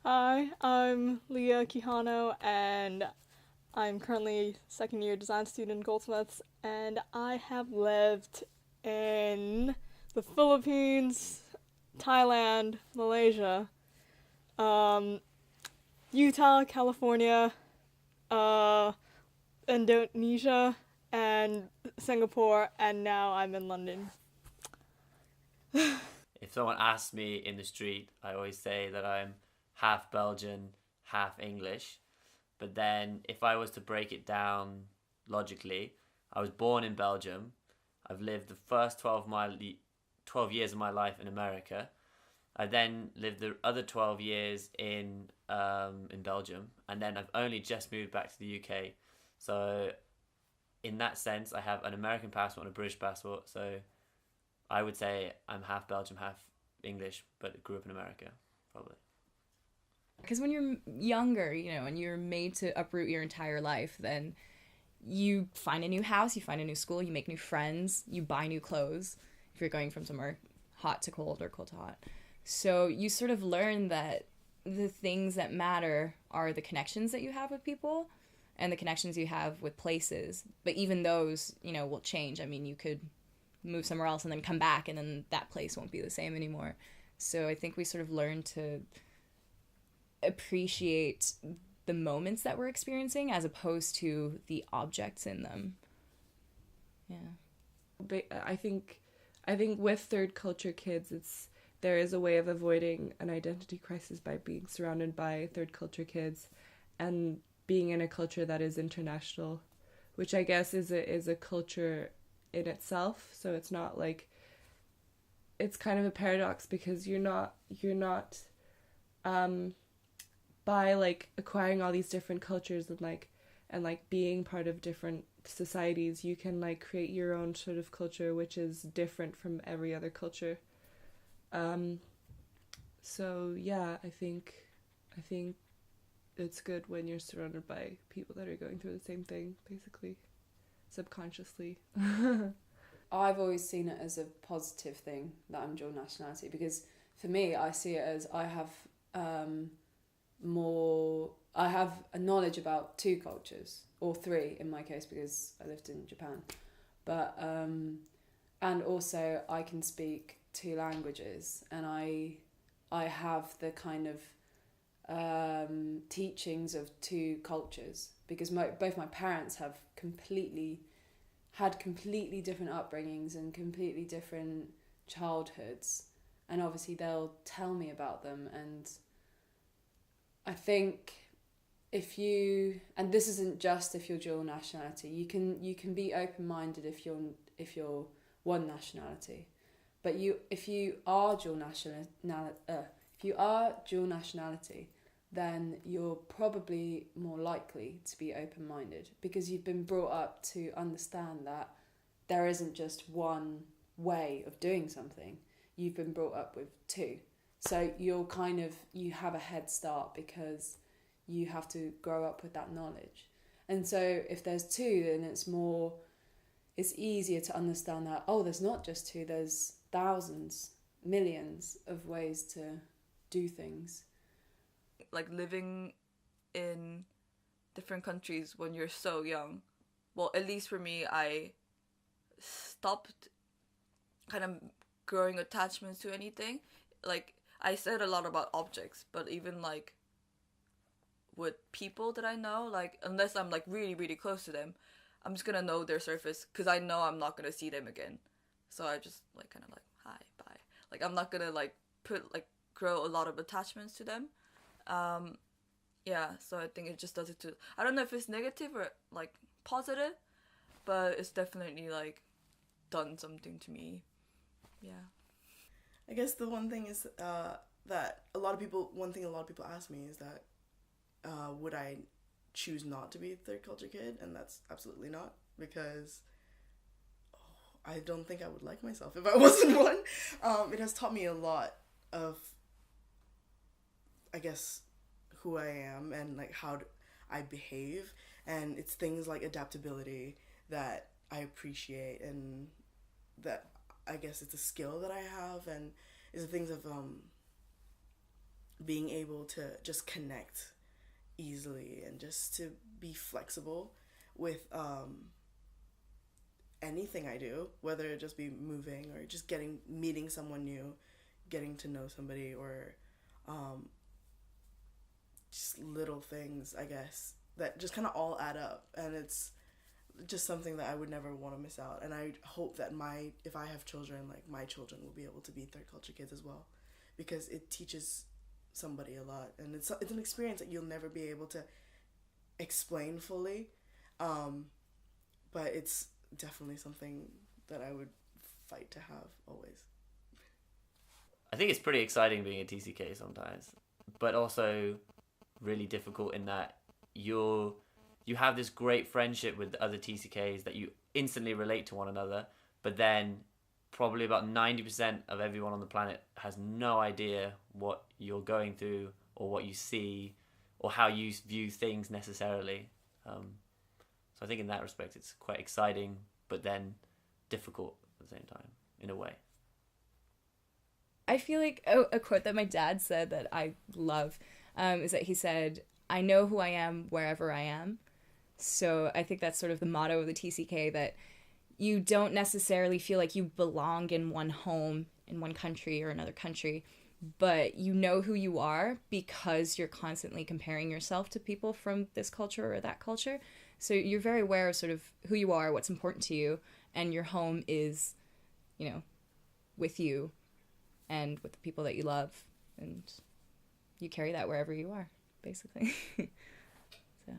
Hi, I'm Leah Quijano, and I'm currently second year design student in Goldsmiths, and I have lived in the Philippines, Thailand, Malaysia, um, Utah, California, uh, Indonesia, and Singapore, and now I'm in London. If someone asks me in the street, I always say that I'm half Belgian, half English. But then if I was to break it down logically, I was born in Belgium. I've lived the first 12 years of my life in America. I then lived the other 12 years in Belgium, and then I've only just moved back to the UK. So in that sense, I have an American passport and a British passport. So I would say I'm half Belgium, half English, but grew up in America, probably. Because when you're younger, and you're made to uproot your entire life, then you find a new house, you find a new school, you make new friends, you buy new clothes if you're going from somewhere hot to cold or cold to hot. So you sort of learn that the things that matter are the connections that you have with people and the connections you have with places. But even those, will change. I mean, you could move somewhere else and then come back and then that place won't be the same anymore. So I think we sort of learn to appreciate the moments that we're experiencing as opposed to the objects in them. Yeah. I think with third culture kids, there is a way of avoiding an identity crisis by being surrounded by third culture kids and being in a culture that is international, which I guess is a culture in itself. So it's not like, it's kind of a paradox because you're not um by like acquiring all these different cultures and being part of different societies, you can like create your own sort of culture which is different from every other culture. um so yeah, I think it's good when you're surrounded by people that are going through the same thing, basically, subconsciously. I've always seen it as a positive thing that I'm dual nationality, because for me, I see it as I have um, I have a knowledge about two cultures, or three in my case, because I lived in Japan. But and also I can speak two languages, and I have the kind of teachings of two cultures, because both my parents have completely different upbringings and completely different childhoods, and obviously they'll tell me about them. And I think, if you, and this isn't just if you're dual nationality, you can be open minded if you're one nationality, but if you are dual nationality, then you're probably more likely to be open minded, because you've been brought up to understand that there isn't just one way of doing something. You've been brought up with two. So you have a head start, because you have to grow up with that knowledge. And so if there's two, then it's easier to understand that, oh, there's not just two, there's thousands, millions of ways to do things. Like living in different countries when you're so young. Well, at least for me, I stopped kind of growing attachments to anything. Like, I said a lot about objects, but even like with people that I know, like, unless I'm like really, really close to them, I'm just gonna know their surface because I know I'm not gonna see them again. So I just like kind of like, hi, bye. Like, I'm not gonna like grow a lot of attachments to them. Um, yeah, so I think it just does it to. I don't know if it's negative or like positive, but it's definitely like done something to me. Yeah. I guess the one thing is that one thing a lot of people ask me is that would I choose not to be a third culture kid? And that's absolutely not, because I don't think I would like myself if I wasn't one. It has taught me a lot of, I guess, who I am and like I behave, and it's things like adaptability that I appreciate, and that I guess it's a skill that I have, and it's the things of being able to just connect easily and just to be flexible with anything I do, whether it just be moving or just meeting someone new, getting to know somebody, or just little things, I guess, that just kind of all add up. And it's just something that I would never want to miss out. And I hope that if I have children, like my children will be able to be third culture kids as well, because it teaches somebody a lot, and it's an experience that you'll never be able to explain fully, but it's definitely something that I would fight to have always. I think it's pretty exciting being a TCK sometimes, but also really difficult in that you have this great friendship with other TCKs that you instantly relate to one another, but then probably about 90% of everyone on the planet has no idea what you're going through or what you see or how you view things necessarily. So I think in that respect it's quite exciting, but then difficult at the same time, in a way. I feel like a quote that my dad said that I love is that he said, "I know who I am wherever I am." So I think that's sort of the motto of the TCK, that you don't necessarily feel like you belong in one home, in one country or another country, but you know who you are because you're constantly comparing yourself to people from this culture or that culture. So you're very aware of sort of who you are, what's important to you, and your home is, you know, with you and with the people that you love, and you carry that wherever you are, basically. So